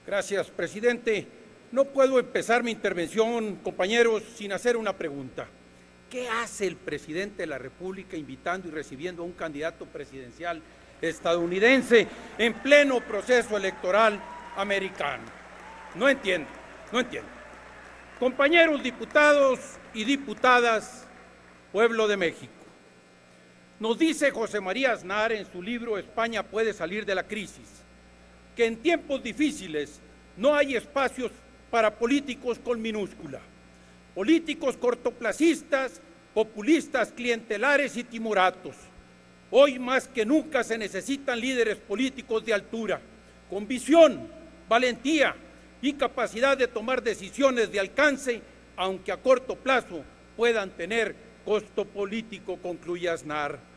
Gracias, presidente. No puedo empezar mi intervención, compañeros, sin hacer una pregunta. ¿Qué hace el presidente de la República invitando y recibiendo a un candidato presidencial estadounidense en pleno proceso electoral americano? No entiendo. Compañeros diputados y diputadas, pueblo de México, nos dice José María Aznar en su libro España puede salir de la crisis, que en tiempos difíciles no hay espacios para políticos con minúscula, políticos cortoplacistas, populistas, clientelares y timoratos. Hoy más que nunca se necesitan líderes políticos de altura, con visión, valentía y capacidad de tomar decisiones de alcance, aunque a corto plazo puedan tener costo político, concluye Aznar.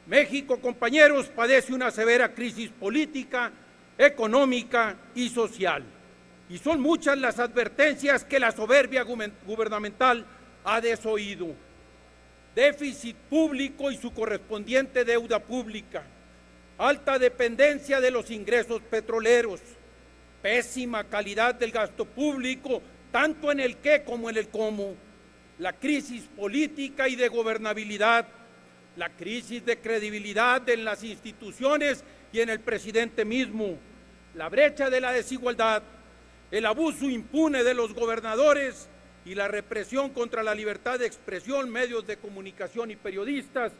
México, compañeros, padece una severa crisis política, económica y social. Y son muchas las advertencias que la soberbia gubernamental ha desoído. Déficit público y su correspondiente deuda pública, alta dependencia de los ingresos petroleros, pésima calidad del gasto público, tanto en el qué como en el cómo, la crisis política y de gobernabilidad, la crisis de credibilidad en las instituciones y en el presidente mismo, la brecha de la desigualdad, el abuso impune de los gobernadores y la represión contra la libertad de expresión, medios de comunicación y periodistas,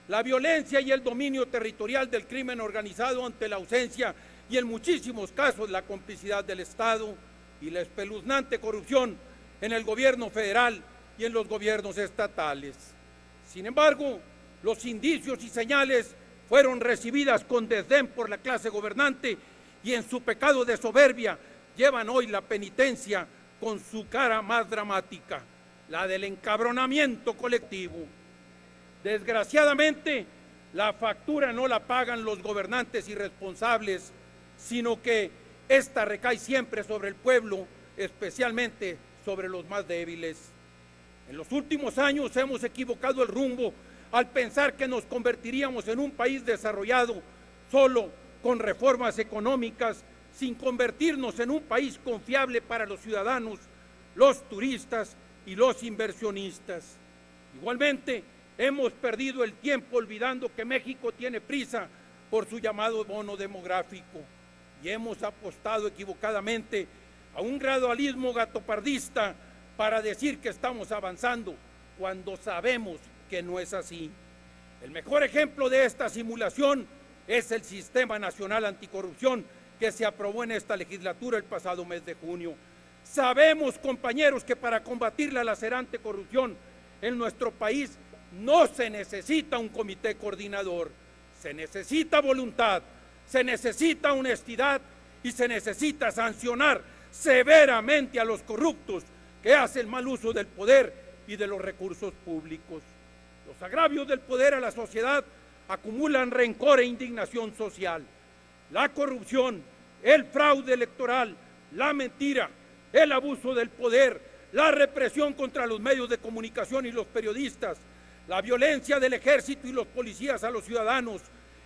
la violencia y el dominio territorial del crimen organizado ante la ausencia y en muchísimos casos la complicidad del Estado y la espeluznante corrupción en el gobierno federal y en los gobiernos estatales. Sin embargo, los indicios y señales fueron recibidas con desdén por la clase gobernante y en su pecado de soberbia llevan hoy la penitencia con su cara más dramática, la del encabronamiento colectivo. Desgraciadamente, la factura no la pagan los gobernantes irresponsables, sino que esta recae siempre sobre el pueblo, especialmente sobre los más débiles. En los últimos años hemos equivocado el rumbo al pensar que nos convertiríamos en un país desarrollado solo con reformas económicas, sin convertirnos en un país confiable para los ciudadanos, los turistas y los inversionistas. Igualmente, hemos perdido el tiempo olvidando que México tiene prisa por su llamado bono demográfico y hemos apostado equivocadamente a un gradualismo gatopardista para decir que estamos avanzando cuando sabemos que no es así. El mejor ejemplo de esta simulación es el Sistema Nacional Anticorrupción que se aprobó en esta legislatura el pasado mes de junio. Sabemos, compañeros, que para combatir la lacerante corrupción en nuestro país no se necesita un comité coordinador, se necesita voluntad, se necesita honestidad y se necesita sancionar severamente a los corruptos que hacen mal uso del poder y de los recursos públicos. Los agravios del poder a la sociedad acumulan rencor e indignación social. La corrupción, el fraude electoral, la mentira, el abuso del poder, la represión contra los medios de comunicación y los periodistas, la violencia del ejército y los policías a los ciudadanos,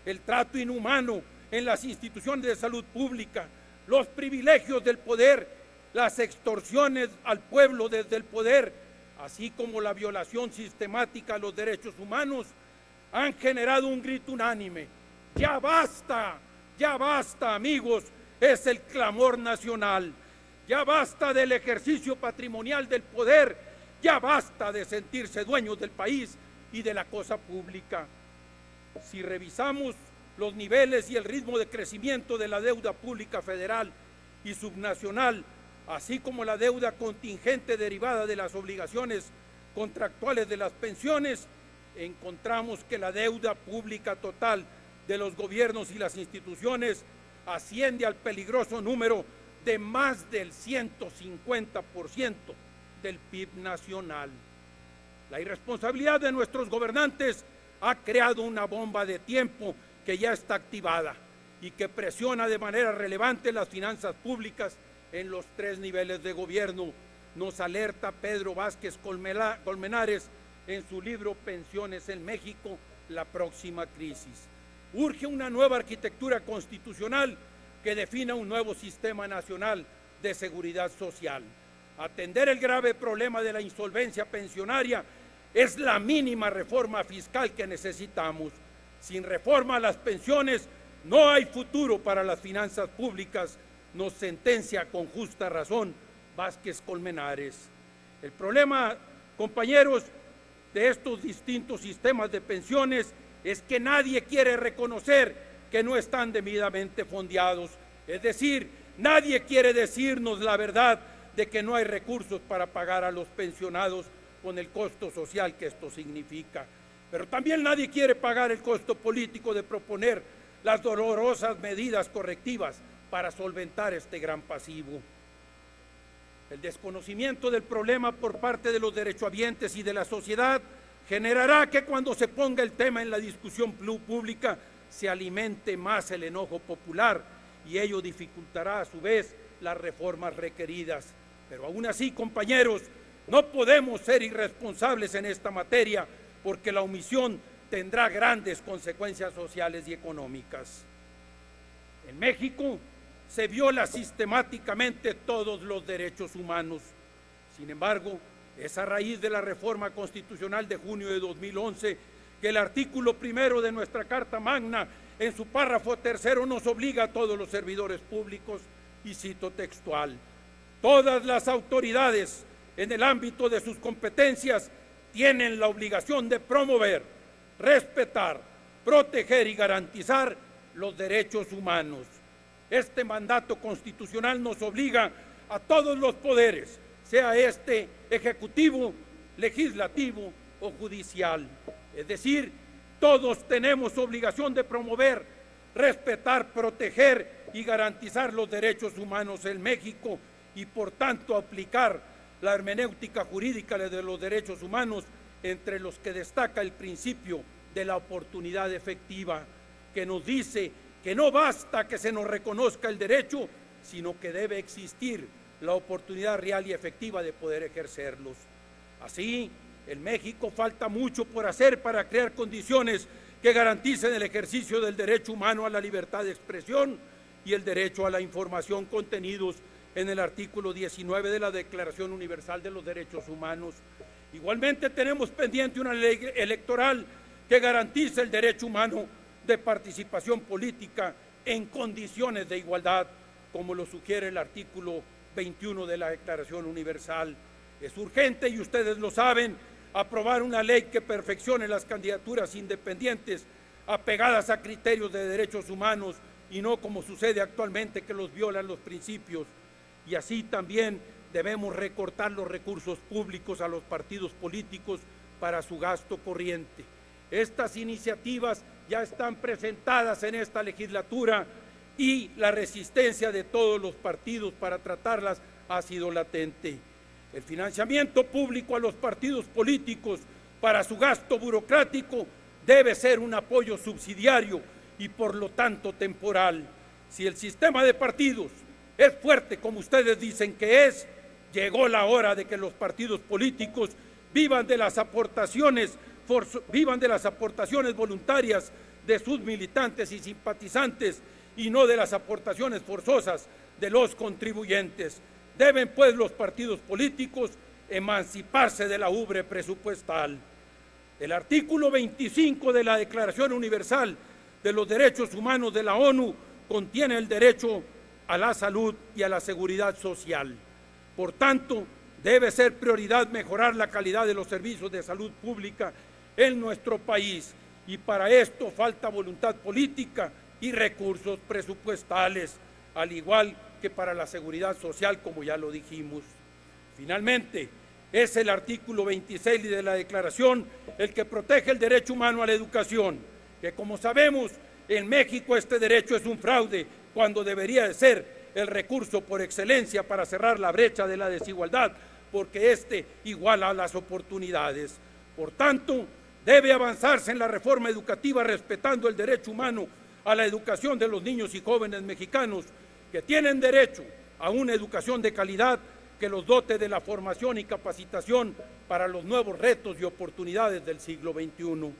el trato inhumano en las instituciones de salud pública, los privilegios del poder, las extorsiones al pueblo desde el poder, así como la violación sistemática a los derechos humanos, han generado un grito unánime. ¡Ya basta! ¡Ya basta, amigos! Es el clamor nacional. ¡Ya basta del ejercicio patrimonial del poder! ¡Ya basta de sentirse dueños del país y de la cosa pública! Si revisamos los niveles y el ritmo de crecimiento de la deuda pública federal y subnacional, así como la deuda contingente derivada de las obligaciones contractuales de las pensiones, encontramos que la deuda pública total de los gobiernos y las instituciones asciende al peligroso número de más del 150% del PIB nacional. La irresponsabilidad de nuestros gobernantes ha creado una bomba de tiempo que ya está activada y que presiona de manera relevante las finanzas públicas en los 3 niveles de gobierno, nos alerta Pedro Vázquez Colmenares en su libro Pensiones en México la próxima crisis. Urge una nueva arquitectura constitucional que defina un nuevo sistema nacional de seguridad social. Atender el grave problema de la insolvencia pensionaria es la mínima reforma fiscal que necesitamos. Sin reforma a las pensiones no hay futuro para las finanzas públicas, nos sentencia con justa razón Vázquez Colmenares. El problema, compañeros, de estos distintos sistemas de pensiones es que nadie quiere reconocer que no están debidamente fondeados. Es decir, nadie quiere decirnos la verdad de que no hay recursos para pagar a los pensionados con el costo social que esto significa. Pero también nadie quiere pagar el costo político de proponer las dolorosas medidas correctivas para solventar este gran pasivo. El desconocimiento del problema por parte de los derechohabientes y de la sociedad generará que cuando se ponga el tema en la discusión pública se alimente más el enojo popular y ello dificultará a su vez las reformas requeridas. Pero aún así, compañeros, no podemos ser irresponsables en esta materia porque la omisión tendrá grandes consecuencias sociales y económicas. En México se viola sistemáticamente todos los derechos humanos. Sin embargo, es a raíz de la reforma constitucional de junio de 2011 que el artículo 1 de nuestra Carta Magna, en su párrafo 3, nos obliga a todos los servidores públicos, y cito textual: todas las autoridades en el ámbito de sus competencias tienen la obligación de promover, respetar, proteger y garantizar los derechos humanos. Este mandato constitucional nos obliga a todos los poderes, sea este ejecutivo, legislativo o judicial. Es decir, todos tenemos obligación de promover, respetar, proteger y garantizar los derechos humanos en México y por tanto aplicar la hermenéutica jurídica de los derechos humanos, entre los que destaca el principio de la oportunidad efectiva, que nos dice que no basta que se nos reconozca el derecho, sino que debe existir la oportunidad real y efectiva de poder ejercerlos. Así, en México falta mucho por hacer para crear condiciones que garanticen el ejercicio del derecho humano a la libertad de expresión y el derecho a la información contenidos en el artículo 19 de la Declaración Universal de los Derechos Humanos. Igualmente tenemos pendiente una ley electoral que garantice el derecho humano de participación política en condiciones de igualdad, como lo sugiere el artículo 21 de la Declaración Universal. Es urgente, y ustedes lo saben, aprobar una ley que perfeccione las candidaturas independientes apegadas a criterios de derechos humanos y no como sucede actualmente, que los violan los principios. Y así también debemos recortar los recursos públicos a los partidos políticos para su gasto corriente. Estas iniciativas ya están presentadas en esta legislatura y la resistencia de todos los partidos para tratarlas ha sido latente. El financiamiento público a los partidos políticos para su gasto burocrático debe ser un apoyo subsidiario y por lo tanto temporal. Si el sistema de partidos es fuerte como ustedes dicen que es, llegó la hora de que los partidos políticos vivan de las aportaciones voluntarias de sus militantes y simpatizantes y no de las aportaciones forzosas de los contribuyentes. Deben pues los partidos políticos emanciparse de la ubre presupuestal. El artículo 25 de la Declaración Universal de los Derechos Humanos de la ONU contiene el derecho a la salud y a la seguridad social. Por tanto, debe ser prioridad mejorar la calidad de los servicios de salud pública en nuestro país, y para esto falta voluntad política y recursos presupuestales, al igual que para la seguridad social, como ya lo dijimos. Finalmente, es el artículo 26 de la Declaración el que protege el derecho humano a la educación, que como sabemos, en México este derecho es un fraude cuando debería de ser el recurso por excelencia para cerrar la brecha de la desigualdad, porque este iguala las oportunidades. Por tanto, debe avanzarse en la reforma educativa respetando el derecho humano a la educación de los niños y jóvenes mexicanos que tienen derecho a una educación de calidad que los dote de la formación y capacitación para los nuevos retos y oportunidades del siglo XXI.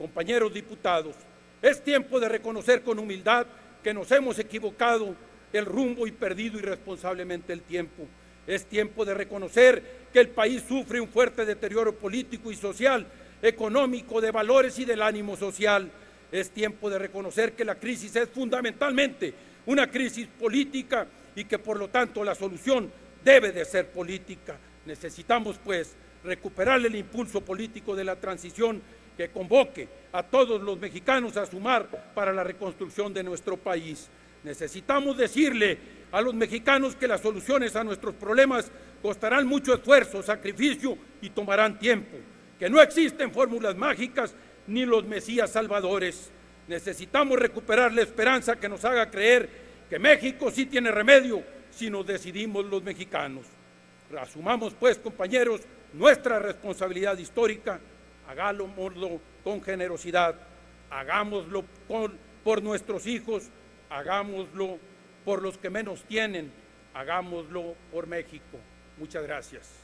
Compañeros diputados, es tiempo de reconocer con humildad que nos hemos equivocado el rumbo y perdido irresponsablemente el tiempo. Es tiempo de reconocer que el país sufre un fuerte deterioro político y social, económico, de valores y del ánimo social. Es tiempo de reconocer que la crisis es fundamentalmente una crisis política y que por lo tanto la solución debe de ser política. Necesitamos pues recuperar el impulso político de la transición que convoque a todos los mexicanos a sumar para la reconstrucción de nuestro país. Necesitamos decirle a los mexicanos que las soluciones a nuestros problemas costarán mucho esfuerzo, sacrificio y tomarán tiempo, que no existen fórmulas mágicas ni los mesías salvadores. Necesitamos recuperar la esperanza que nos haga creer que México sí tiene remedio si nos decidimos los mexicanos. Asumamos pues, compañeros, nuestra responsabilidad histórica, hagámoslo con generosidad, hagámoslo por nuestros hijos, hagámoslo por los que menos tienen, hagámoslo por México. Muchas gracias.